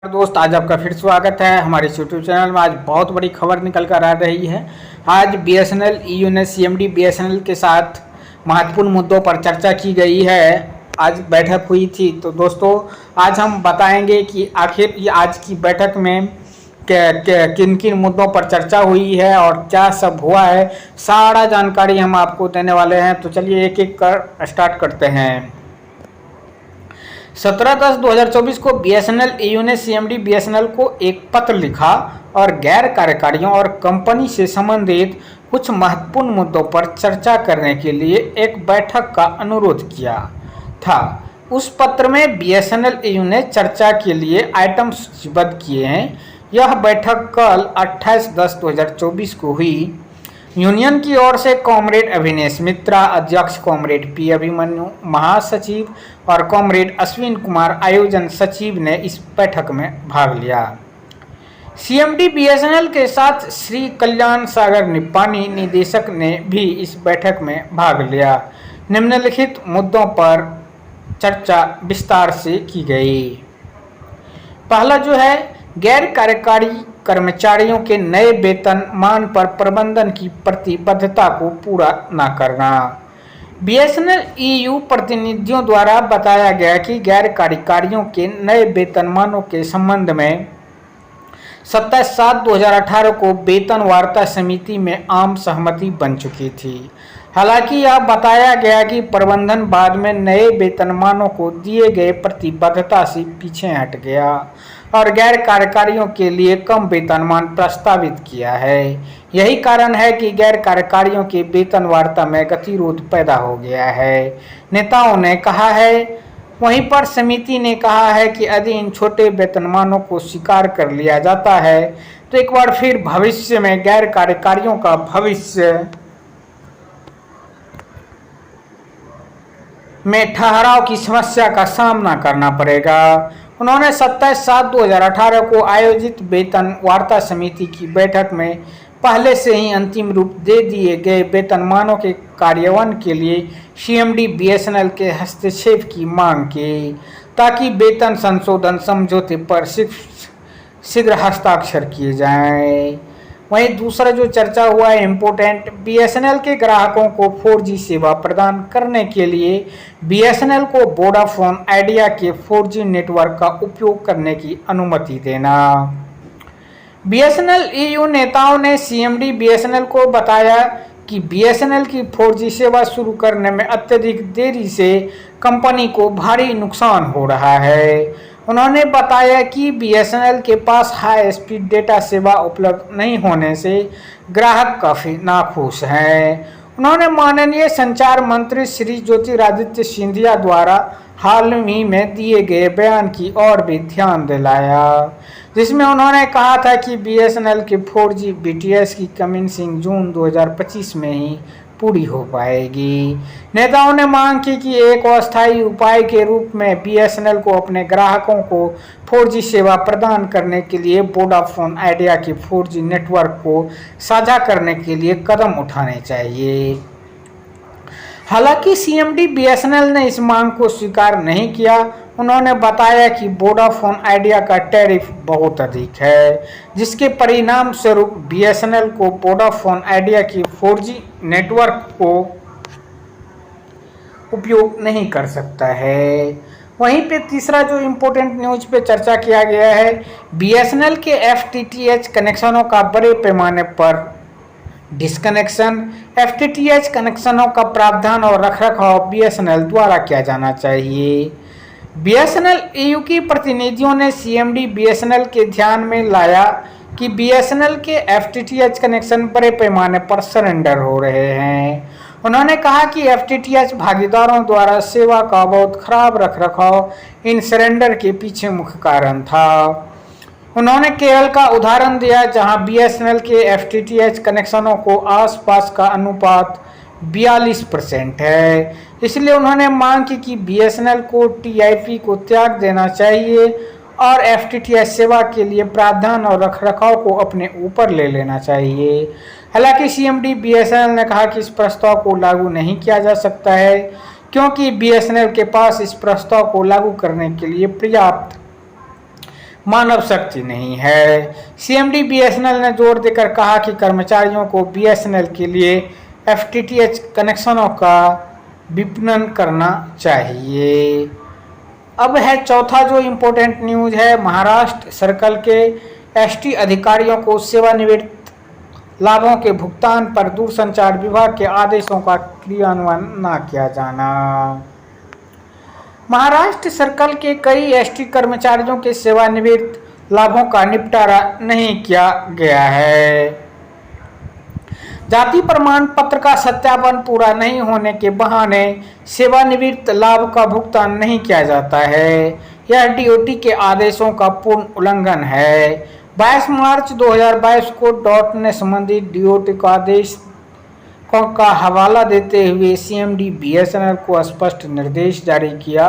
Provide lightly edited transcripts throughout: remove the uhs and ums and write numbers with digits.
दोस्त, आज आपका फिर स्वागत है हमारे यूट्यूब चैनल में। आज बहुत बड़ी खबर निकल कर आ रही है। आज बीएसएनएल ईयू ने सीएमडी बीएसएनएल के साथ महत्वपूर्ण मुद्दों पर चर्चा की गई है। आज बैठक हुई थी। तो दोस्तों, आज हम बताएंगे कि आखिर ये आज की बैठक में किन किन मुद्दों पर चर्चा हुई है और क्या सब हुआ है। सारा जानकारी हम आपको देने वाले हैं। तो चलिए एक एक कर स्टार्ट करते हैं। 17/10/2024 को बीएसएनएल ईयू ने सीएमडी बीएसएनएल को एक पत्र लिखा और गैर कार्यकारियों और कंपनी से संबंधित कुछ महत्वपूर्ण मुद्दों पर चर्चा करने के लिए एक बैठक का अनुरोध किया था। उस पत्र में बीएसएनएल ईयू ने चर्चा के लिए आइटम सूचीबद्ध किए हैं। यह बैठक कल 28/10/2024 को हुई। यूनियन की ओर से कॉमरेड अभिनेश मित्रा अध्यक्ष, कॉमरेड पी अभिमन्यु महासचिव और कॉमरेड अश्विन कुमार आयोजन सचिव ने इस बैठक में भाग लिया। सीएमडी बीएसएनएल के साथ श्री कल्याण सागर निप्पानी निदेशक ने भी इस बैठक में भाग लिया। निम्नलिखित मुद्दों पर चर्चा विस्तार से की गई। पहला जो है, गैर कार्यकारी कर्मचारियों के नए वेतन मान पर प्रबंधन की प्रतिबद्धता को पूरा न करना। बीएसएनएल ईयू प्रतिनिधियों द्वारा बताया गया कि गैर कार्यकारियों के नए वेतनमानों के संबंध में 27/7/2018 को वेतन वार्ता समिति में आम सहमति बन चुकी थी। हालांकि यह बताया गया कि प्रबंधन बाद में नए वेतनमानों को दिए गए प्रतिबद्धता से पीछे हट गया और गैर कार्यकारियों के लिए कम वेतनमान प्रस्तावित किया है। यही कारण है कि गैर कार्यकारियों के वेतन वार्ता में गतिरोध पैदा हो गया है, नेताओं ने कहा है। वहीं पर समिति ने कहा है कि यदि इन छोटे वेतनमानों को स्वीकार कर लिया जाता है तो एक बार फिर भविष्य में गैर कार्यकारियों का भविष्य में ठहराव की समस्या का सामना करना पड़ेगा। उन्होंने 27/7/2018 को आयोजित वेतन वार्ता समिति की बैठक में पहले से ही अंतिम रूप दे दिए गए वेतनमानों के कार्यान्वयन के लिए सीएमडी बीएसएनएल के हस्तक्षेप की मांग की, ताकि वेतन संशोधन समझौते पर शीघ्र हस्ताक्षर किए जाएं। वहीं दूसरा जो चर्चा हुआ है इम्पोर्टेंट, बीएसएनएल के ग्राहकों को 4G सेवा प्रदान करने के लिए बीएसएनएल को वोडाफोन आइडिया के 4G नेटवर्क का उपयोग करने की अनुमति देना। बीएसएनएल ईयू नेताओं ने सीएमडी बीएसएनएल को बताया कि बीएसएनएल की 4G सेवा शुरू करने में अत्यधिक देरी से कंपनी को भारी नुकसान हो रहा है। उन्होंने बताया कि बीएसएनएल के पास हाई स्पीड डेटा सेवा उपलब्ध नहीं होने से ग्राहक काफ़ी नाखुश हैं। उन्होंने माननीय संचार मंत्री श्री ज्योतिरादित्य सिंधिया द्वारा हाल ही में दिए गए बयान की ओर भी ध्यान दिलाया, जिसमें उन्होंने कहा था कि बीएसएनएल के 4G बीटीएस की कमिंसिंग जून 2025 में ही पूरी हो पाएगी। नेताओं ने मांग की कि एक अस्थायी उपाय के रूप में बीएसएनएल को अपने ग्राहकों को 4G सेवा प्रदान करने के लिए वोडाफोन आइडिया के 4G नेटवर्क को साझा करने के लिए कदम उठाने चाहिए। हालांकि सीएमडी बीएसएनएल ने इस मांग को स्वीकार नहीं किया। उन्होंने बताया कि वोडाफोन आइडिया का टैरिफ बहुत अधिक है, जिसके परिणाम स्वरूप बीएसएनएल को वोडाफोन आइडिया की 4G नेटवर्क को उपयोग नहीं कर सकता है। वहीं पे तीसरा जो इम्पोर्टेंट न्यूज़ पे चर्चा किया गया है, बीएसएनएल के एफटीटीएच कनेक्शनों का बड़े पैमाने पर डिस्कनेक्शन। एफटीटीएच कनेक्शनों का प्रावधान और रखरखाव बीएसएनएल द्वारा किया जाना चाहिए। बीएसएनएल ईयू की प्रतिनिधियों ने सीएमडी बीएसएनएल के ध्यान में लाया कि बीएसएनएल के एफटीटीएच कनेक्शन बड़े पैमाने पर सरेंडर हो रहे हैं। उन्होंने कहा कि एफटीटीएच भागीदारों द्वारा सेवा का बहुत खराब रखरखाव इन सरेंडर के पीछे मुख्य कारण था। उन्होंने केरल का उदाहरण दिया, जहां बीएसएनएल के एफटीटीएच कनेक्शनों को आसपास का अनुपात 42% है। इसलिए उन्होंने मांग की कि बीएसएनएल को टीआईपी को त्याग देना चाहिए और एफटीटीएच सेवा के लिए प्रावधान और रखरखाव को अपने ऊपर ले लेना चाहिए। हालांकि सीएमडी बीएसएनएल ने कहा कि इस प्रस्ताव को लागू नहीं किया जा सकता है, क्योंकि बीएसएनएल के पास इस प्रस्ताव को लागू करने के लिए पर्याप्त मानव शक्ति नहीं है। सीएमडी बीएसएनएल ने जोर देकर कहा कि कर्मचारियों को बीएसएनएल के लिए एफटीटीएच कनेक्शनों का विपणन करना चाहिए। अब है चौथा जो इम्पोर्टेंट न्यूज है, महाराष्ट्र सर्कल के एसटी अधिकारियों को सेवानिवृत्त लाभों के भुगतान पर दूरसंचार विभाग के आदेशों का क्रियान्वयन न किया जाना। महाराष्ट्र सर्कल के कई एसटी कर्मचारियों के सेवानिवृत्त लाभों का निपटारा नहीं किया गया है। जाति प्रमाण पत्र का सत्यापन पूरा नहीं होने के बहाने सेवानिवृत्त लाभ का भुगतान नहीं किया जाता है। यह डीओटी के आदेशों का पूर्ण उल्लंघन है। 22 मार्च 2022 को डॉट ने संबंधित डीओटी का आदेश का हवाला देते हुए सीएमडी बीएसएनएल को स्पष्ट निर्देश जारी किया,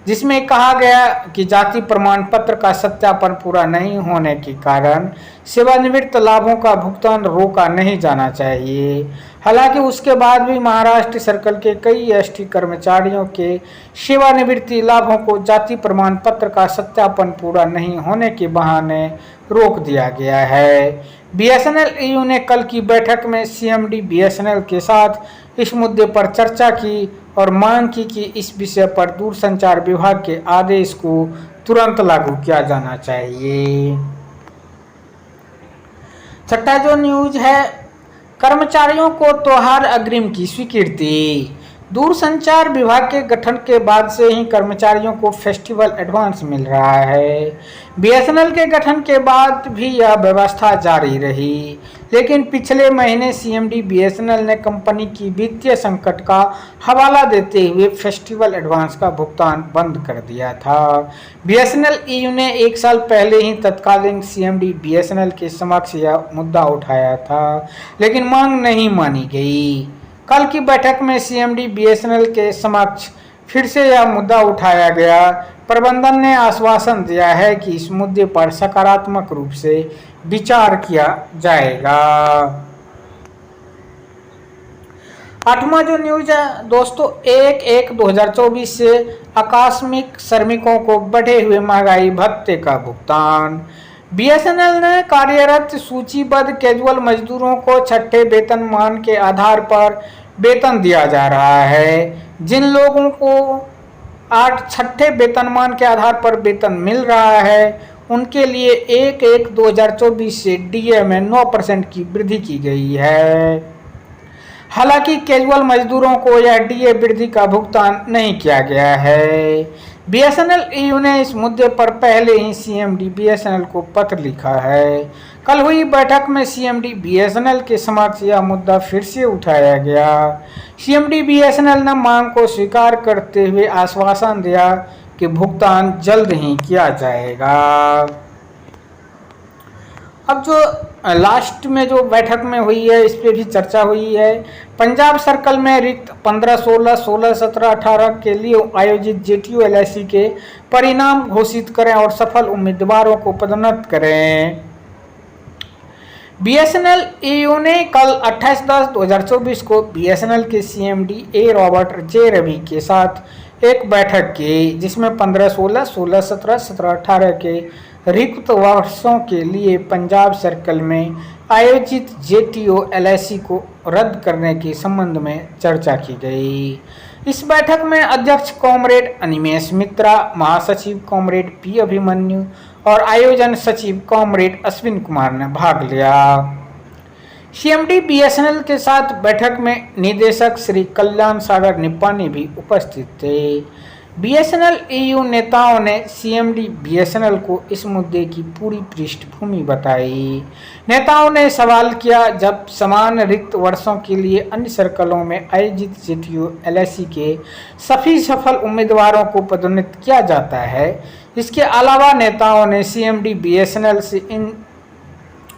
जिसमें कहा गया कि जाति प्रमाण पत्र का सत्यापन पूरा नहीं होने के कारण सेवानिवृत्त लाभों का भुगतान रोका नहीं जाना चाहिए। हालांकि उसके बाद भी महाराष्ट्र सर्कल के कई एसटी कर्मचारियों के सेवानिवृत्ति लाभों को जाति प्रमाण पत्र का सत्यापन पूरा नहीं होने के बहाने रोक दिया गया है। बीएसएनएल ईयू ने कल की बैठक में सीएमडी बीएसएनएल के साथ इस मुद्दे पर चर्चा की और मांग की कि इस विषय पर दूरसंचार विभाग के आदेश को तुरंत लागू किया जाना चाहिए। छठा जो न्यूज है, कर्मचारियों को त्योहार अग्रिम की स्वीकृति। दूरसंचार विभाग के गठन के बाद से ही कर्मचारियों को फेस्टिवल एडवांस मिल रहा है। बीएसएनएल के गठन के बाद भी यह व्यवस्था जारी रही, लेकिन पिछले महीने सीएमडी बीएसएनएल ने कंपनी की वित्तीय संकट का हवाला देते हुए फेस्टिवल एडवांस का भुगतान बंद कर दिया था। बीएसएनएल ईयू ने 1 साल पहले ही तत्कालीन सीएमडी बीएसएनएल के समक्ष यह मुद्दा उठाया था, लेकिन मांग नहीं मानी गई। कल की बैठक में सीएमडी बीएसएनएल के समक्ष फिर से यह मुद्दा उठाया गया। प्रबंधन ने आश्वासन दिया है कि इस मुद्दे पर सकारात्मक रूप से विचार किया जाएगा। 8वां जो न्यूज है दोस्तों, 1/1/2024 से आकस्मिक श्रमिकों को बढ़े हुए महंगाई भत्ते का भुगतान। बीएसएनएल ने कार्यरत सूचीबद्ध कैजुअल मजदूरों को छठे वेतनमान के आधार पर वेतन दिया जा रहा है। जिन लोगों को 8 छठे वेतनमान के आधार पर वेतन मिल रहा है, उनके लिए 1/1/2024 से डीए में 9% की वृद्धि की गई है। हालांकि कैजुअल मजदूरों को यह डीए वृद्धि का भुगतान नहीं किया गया है। बीएसएनएल ईयू ने इस मुद्दे पर पहले ही सीएमडी बीएसएनएल को पत्र लिखा है। कल हुई बैठक में सीएमडी बीएसएनएल के समक्ष यह मुद्दा फिर से उठाया गया। सीएमडी बीएसएनएल ने मांग को स्वीकार करते हुए आश्वासन दिया कि भुगतान जल्द ही किया जाएगा। अब जो लास्ट में जो बैठक में हुई है, इस पे भी चर्चा हुई है। पंजाब सर्कल में रिक्त 15, 16, 16, 17, 18 के लिए आयोजित जेटीयू एलआईसी के परिणाम घोषित करें और सफल उम्मीदवारों को पदोन्नत करें। बीएसएनएल ईयू ने कल 28/10/2024 को बीएसएनएल के सीएमडी ए रॉबर्ट जे रवि के साथ एक बैठक की, जिसमें 15, 16, 16, 17, 17, 18 के रिक्त वर्षों के लिए पंजाब सर्कल में आयोजित जेटीओ एलआईसी को रद्द करने के संबंध में चर्चा की गई। इस बैठक में अध्यक्ष कॉमरेड अनिमेश मित्रा, महासचिव कॉमरेड पी अभिमन्यु और आयोजन सचिव कॉमरेड अश्विन कुमार ने भाग लिया। सीएमडी बीएसएनएल के साथ बैठक में निदेशक श्री कल्याण सागर निप्पानी भी उपस्थित थे। बीएसएनएल ईयू नेताओं ने सीएमडी बीएसएनएल को इस मुद्दे की पूरी पृष्ठभूमि बताई। नेताओं ने सवाल किया, जब समान रिक्त वर्षों के लिए अन्य सर्कलों में आयोजित जेटीयू एलआईसी के सभी सफल उम्मीदवारों को पदोन्नत किया जाता है। इसके अलावा नेताओं ने सीएमडी बीएसएनएल से इन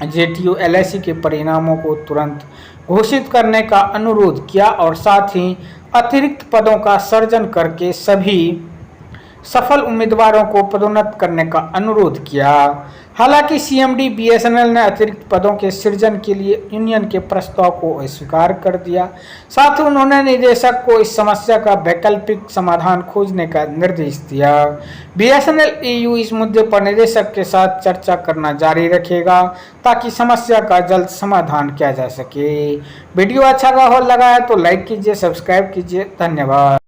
जेटीयू एलआईसी के परिणामों को तुरंत घोषित करने का अनुरोध किया और साथ ही अतिरिक्त पदों का सृजन करके सभी सफल उम्मीदवारों को पदोन्नत करने का अनुरोध किया। हालांकि सीएमडी बीएसएनएल ने अतिरिक्त पदों के सृजन के लिए यूनियन के प्रस्ताव को अस्वीकार कर दिया। साथ ही उन्होंने निदेशक को इस समस्या का वैकल्पिक समाधान खोजने का निर्देश दिया। बीएसएनएल ईयू इस मुद्दे पर निदेशक के साथ चर्चा करना जारी रखेगा ताकि समस्या का जल्द समाधान किया जा सके। वीडियो अच्छा लगा है तो लाइक कीजिए, सब्सक्राइब कीजिए। धन्यवाद।